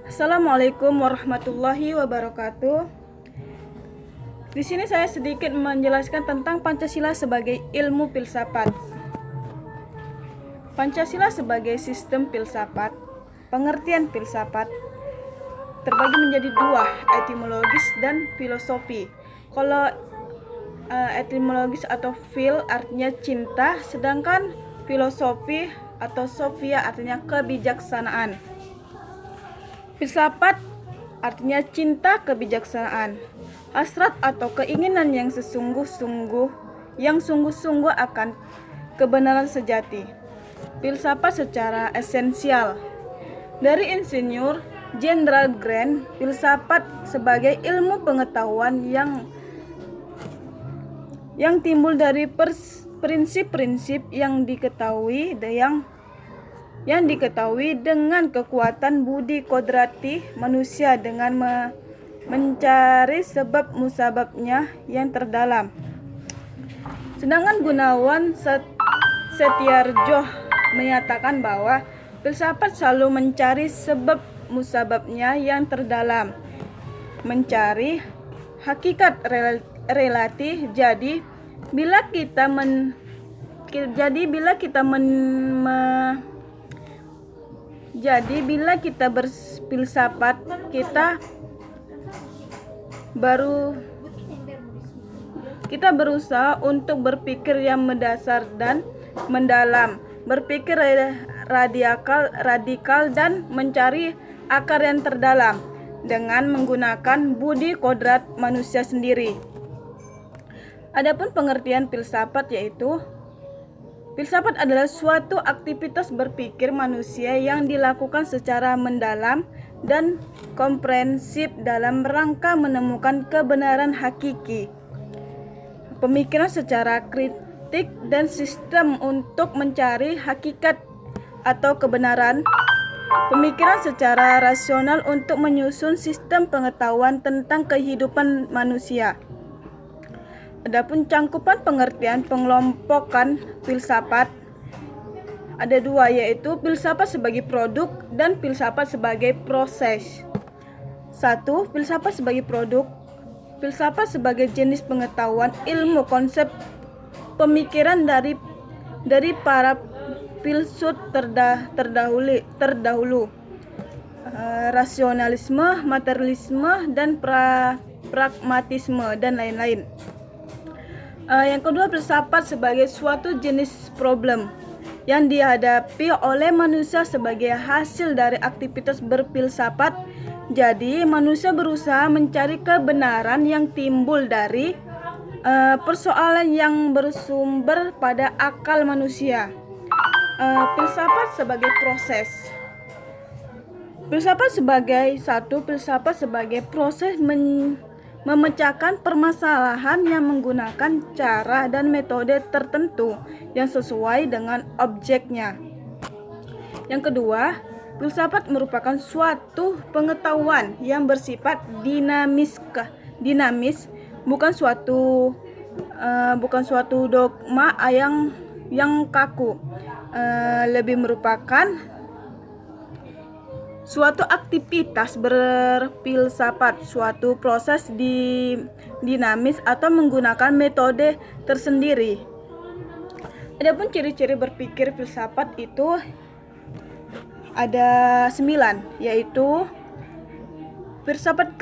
Assalamualaikum warahmatullahi wabarakatuh. Di sini saya sedikit menjelaskan tentang Pancasila sebagai ilmu filsafat. Pancasila sebagai sistem filsafat. Pengertian filsafat terbagi menjadi dua, etimologis dan filosofi. Kalau etimologis atau fil artinya cinta, sedangkan filosofi atau sofia artinya kebijaksanaan. Filsafat artinya cinta kebijaksanaan, hasrat atau keinginan yang sungguh-sungguh akan kebenaran sejati. Filsafat secara esensial. Dari Insinyur Jenderal Grant, filsafat sebagai ilmu pengetahuan yang timbul dari prinsip-prinsip yang diketahui dengan kekuatan budi kodrati manusia dengan mencari sebab musababnya yang terdalam. Sedangkan Gunawan Setiarjo menyatakan bahwa filsafat selalu mencari sebab musababnya yang terdalam, mencari hakikat relatif. Jadi bila kita berfilsafat, kita berusaha untuk berpikir yang mendasar dan mendalam, berpikir radikal dan mencari akar yang terdalam dengan menggunakan budi kodrat manusia sendiri. Adapun pengertian filsafat yaitu filsafat adalah suatu aktivitas berpikir manusia yang dilakukan secara mendalam dan komprehensif dalam rangka menemukan kebenaran hakiki. Pemikiran secara kritik dan sistem untuk mencari hakikat atau kebenaran. Pemikiran secara rasional untuk menyusun sistem pengetahuan tentang kehidupan manusia. Adapun cangkupan pengertian pengelompokan filsafat ada dua, yaitu filsafat sebagai produk dan filsafat sebagai proses. 1. Filsafat sebagai produk. Filsafat sebagai jenis pengetahuan, ilmu, konsep, pemikiran dari para filsuf terdahulu. Rasionalisme, materialisme, dan pragmatisme, dan lain-lain. Yang kedua, filsafat sebagai suatu jenis problem yang dihadapi oleh manusia sebagai hasil dari aktivitas berfilsafat. Jadi, manusia berusaha mencari kebenaran yang timbul dari persoalan yang bersumber pada akal manusia. Filsafat sebagai proses. Filsafat sebagai proses memecahkan permasalahan yang menggunakan cara dan metode tertentu yang sesuai dengan objeknya. Yang kedua, filsafat merupakan suatu pengetahuan yang bersifat dinamis, bukan suatu dogma yang kaku. Lebih merupakan suatu aktivitas berfilsafat, suatu proses dinamis atau menggunakan metode tersendiri. Adapun ciri-ciri berpikir filsafat itu ada 9, yaitu filsafat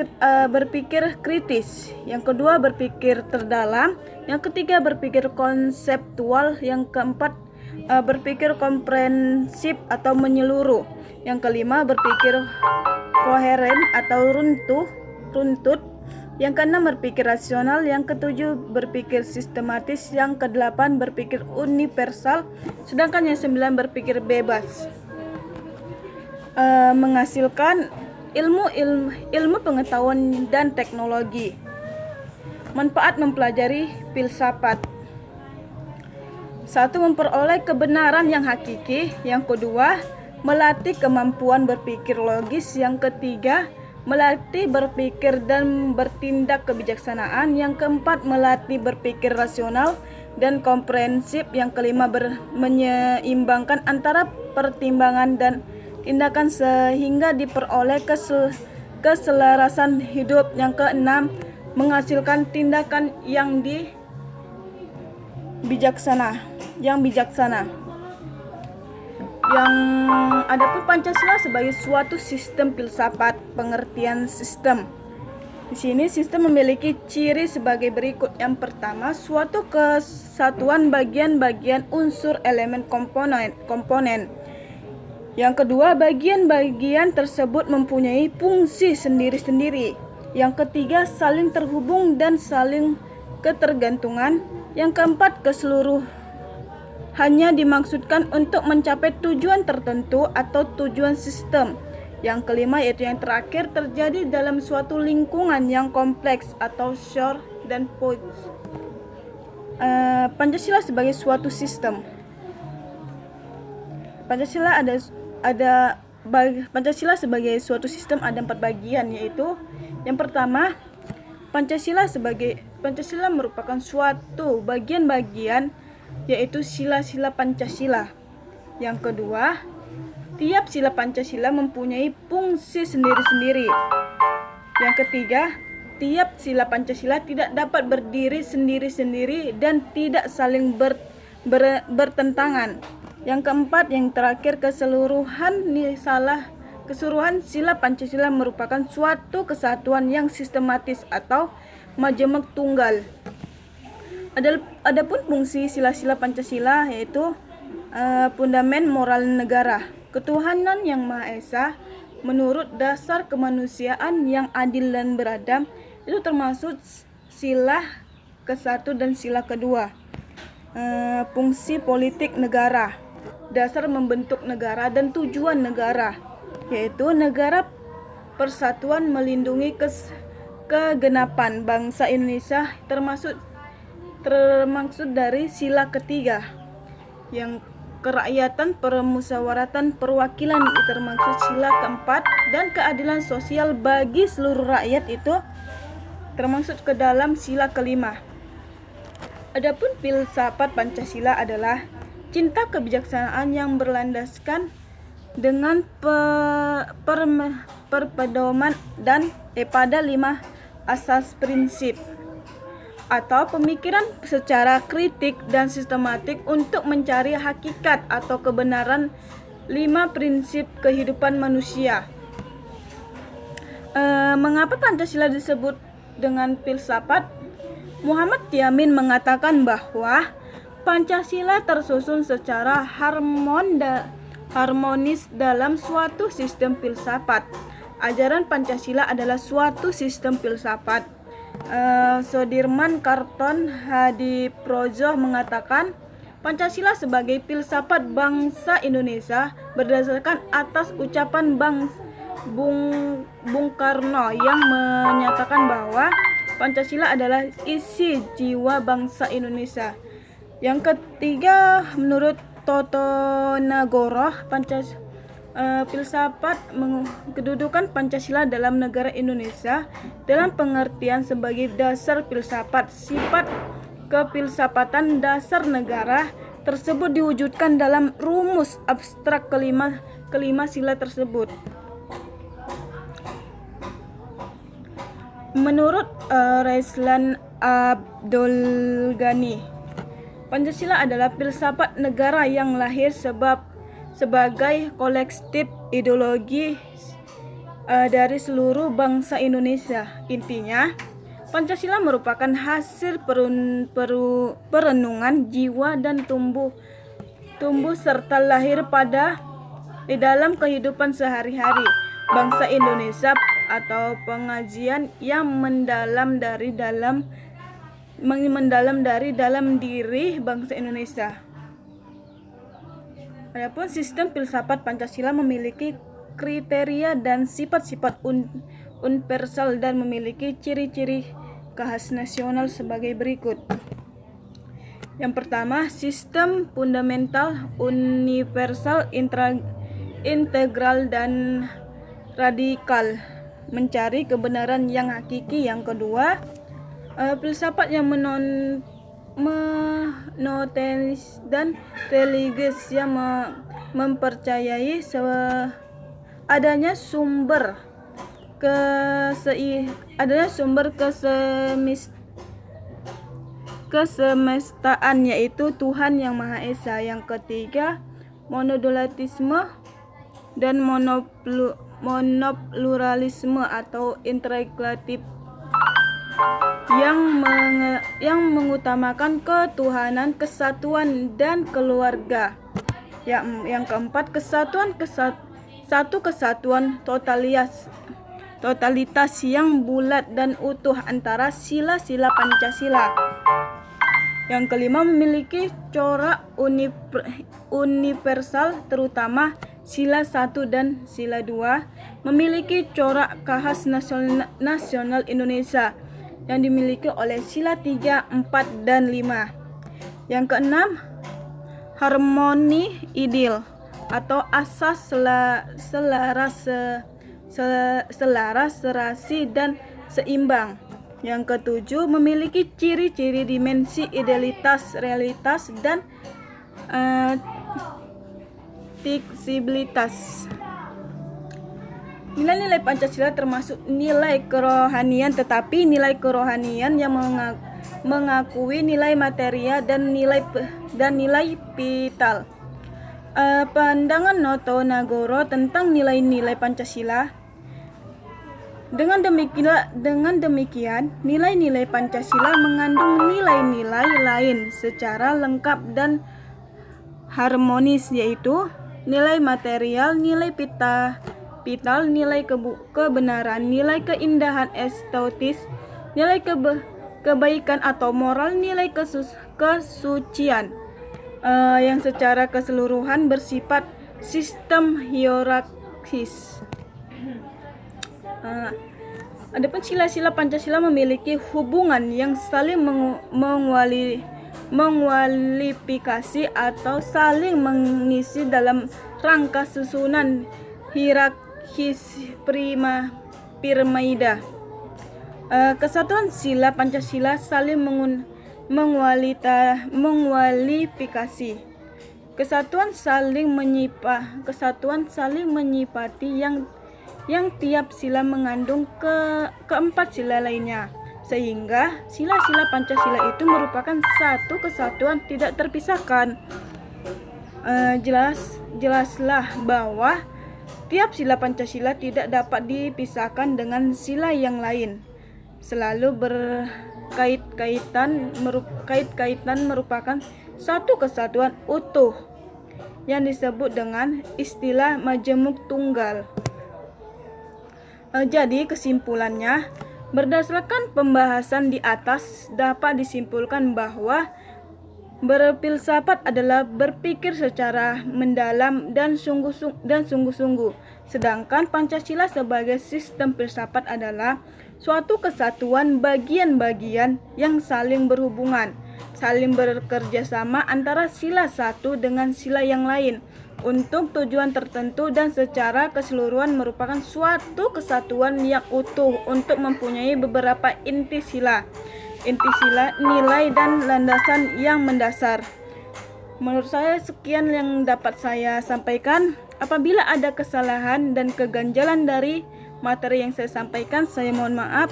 berpikir kritis, yang kedua berpikir terdalam, yang ketiga berpikir konseptual, yang keempat berpikir komprehensif atau menyeluruh, yang kelima berpikir koheren atau runtut, yang keenam berpikir rasional, yang ketujuh berpikir sistematis, yang kedelapan berpikir universal, sedangkan yang 9 berpikir bebas. Menghasilkan ilmu pengetahuan dan teknologi. Manfaat mempelajari filsafat. 1. Memperoleh kebenaran yang hakiki. Yang kedua, melatih kemampuan berpikir logis. Yang ketiga, melatih berpikir dan bertindak kebijaksanaan. Yang keempat, melatih berpikir rasional dan komprehensif. Yang kelima, menyeimbangkan antara pertimbangan dan tindakan sehingga diperoleh keselarasan hidup. Yang keenam, menghasilkan tindakan yang bijaksana. Yang adapun Pancasila sebagai suatu sistem filsafat. Pengertian sistem. Di sini sistem memiliki ciri sebagai berikut. Yang pertama, suatu kesatuan bagian-bagian unsur elemen komponen. Yang kedua, bagian-bagian tersebut mempunyai fungsi sendiri-sendiri. Yang ketiga, saling terhubung dan saling ketergantungan. Yang keempat, keseluruhannya dimaksudkan untuk mencapai tujuan tertentu atau tujuan sistem. Yang kelima, yaitu yang terakhir, terjadi dalam suatu lingkungan yang kompleks atau short dan post. Pancasila sebagai suatu sistem. Pancasila sebagai suatu sistem ada 4 bagian, yaitu yang pertama, Pancasila merupakan suatu bagian-bagian, yaitu sila-sila Pancasila. Yang kedua, tiap sila Pancasila mempunyai fungsi sendiri-sendiri. Yang ketiga, tiap sila Pancasila tidak dapat berdiri sendiri-sendiri dan tidak saling bertentangan. Yang keempat, yang terakhir, keseluruhan sila Pancasila merupakan suatu kesatuan yang sistematis atau majemuk tunggal. Adapun fungsi sila-sila Pancasila yaitu fundamen moral negara, ketuhanan yang Maha Esa menurut dasar kemanusiaan yang adil dan beradab, itu termasuk sila ke-1 dan sila kedua. Fungsi politik negara, dasar membentuk negara dan tujuan negara, yaitu negara persatuan melindungi kegenapan bangsa Indonesia, termasuk dari sila ketiga. Yang kerakyatan, permusyawaratan, perwakilan termasuk sila keempat, dan keadilan sosial bagi seluruh rakyat itu termasuk ke dalam sila kelima. Adapun filsafat Pancasila adalah cinta kebijaksanaan yang berlandaskan dengan perpedoman dan pada 5 asas prinsip atau pemikiran secara kritik dan sistematik untuk mencari hakikat atau kebenaran 5 prinsip kehidupan manusia. Mengapa Pancasila disebut dengan filsafat? Muhammad Yamin mengatakan bahwa Pancasila tersusun secara harmonis dalam suatu sistem filsafat. Ajaran Pancasila adalah suatu sistem filsafat. Sudirman Karton Hadiprojo mengatakan Pancasila sebagai filsafat bangsa Indonesia berdasarkan atas ucapan Bung Karno yang menyatakan bahwa Pancasila adalah isi jiwa bangsa Indonesia. Yang ketiga, menurut Toto Nagoro, filsafat kedudukan Pancasila dalam negara Indonesia dalam pengertian sebagai dasar filsafat. Sifat kefilsafatan dasar negara tersebut diwujudkan dalam rumus abstrak kelima sila tersebut. Menurut Raislan Abdul Ghani, Pancasila adalah filsafat negara yang lahir sebagai kolektif ideologi dari seluruh bangsa Indonesia. Intinya, Pancasila merupakan hasil perenungan jiwa dan tumbuh serta lahir di dalam kehidupan sehari-hari bangsa Indonesia atau pengajian yang mendalam dari dalam diri bangsa Indonesia. Adapun sistem filsafat Pancasila memiliki kriteria dan sifat-sifat universal dan memiliki ciri-ciri khas nasional sebagai berikut. Yang pertama, sistem fundamental, universal, integral, dan radikal, mencari kebenaran yang hakiki. Yang kedua, filsafat yang monoteis dan religius yang mempercayai adanya sumber kesemestaan, yaitu Tuhan yang Maha Esa. Yang ketiga, monodolatisme dan monopluralisme atau integratif yang mengutamakan ketuhanan, kesatuan, dan keluarga. Yang keempat, satu kesatuan totalitas yang bulat dan utuh antara sila-sila Pancasila. Yang kelima, memiliki corak universal, terutama sila 1 dan sila 2, memiliki corak khas nasional Indonesia yang dimiliki oleh sila 3, 4, dan 5. Yang keenam, harmoni ideal atau asas selaras, serasi, dan seimbang. Yang ketujuh, memiliki ciri-ciri dimensi idealitas, realitas, dan fleksibilitas. Nilai-nilai Pancasila termasuk nilai kerohanian, tetapi nilai kerohanian yang mengakui nilai material dan nilai vital. Pandangan Noto Nagoro tentang nilai-nilai Pancasila. Dengan demikian, nilai-nilai Pancasila mengandung nilai-nilai lain secara lengkap dan harmonis, yaitu nilai material, nilai vital, nilai kebenaran, nilai keindahan estetis, nilai kebaikan atau moral, nilai kesucian yang secara keseluruhan bersifat sistem hierarkis. Adapun sila-sila Pancasila memiliki hubungan yang saling mengualifikasi atau saling mengisi dalam rangka susunan hierarkis piramida. Kesatuan sila Pancasila saling mengualifikasi. Kesatuan saling menyipati yang tiap sila mengandung keempat sila lainnya, sehingga sila-sila Pancasila itu merupakan satu kesatuan tidak terpisahkan. Jelaslah bahwa tiap sila Pancasila tidak dapat dipisahkan dengan sila yang lain, selalu berkait-kaitan merupakan satu kesatuan utuh yang disebut dengan istilah majemuk tunggal. Jadi kesimpulannya, berdasarkan pembahasan di atas dapat disimpulkan bahwa berfilsafat adalah berpikir secara mendalam dan sungguh-sungguh, sedangkan Pancasila sebagai sistem filsafat adalah suatu kesatuan bagian-bagian yang saling berhubungan, saling bekerja sama antara sila satu dengan sila yang lain untuk tujuan tertentu dan secara keseluruhan merupakan suatu kesatuan yang utuh untuk mempunyai beberapa inti sila, nilai dan landasan yang mendasar. Menurut saya sekian yang dapat saya sampaikan. Apabila ada kesalahan dan keganjalan dari materi yang saya sampaikan, saya mohon maaf.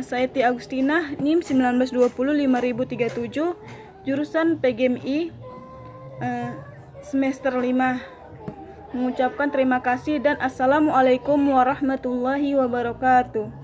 Saya Tia Agustina, NIM 19205037, jurusan PGMI, semester 5. Mengucapkan terima kasih dan assalamualaikum warahmatullahi wabarakatuh.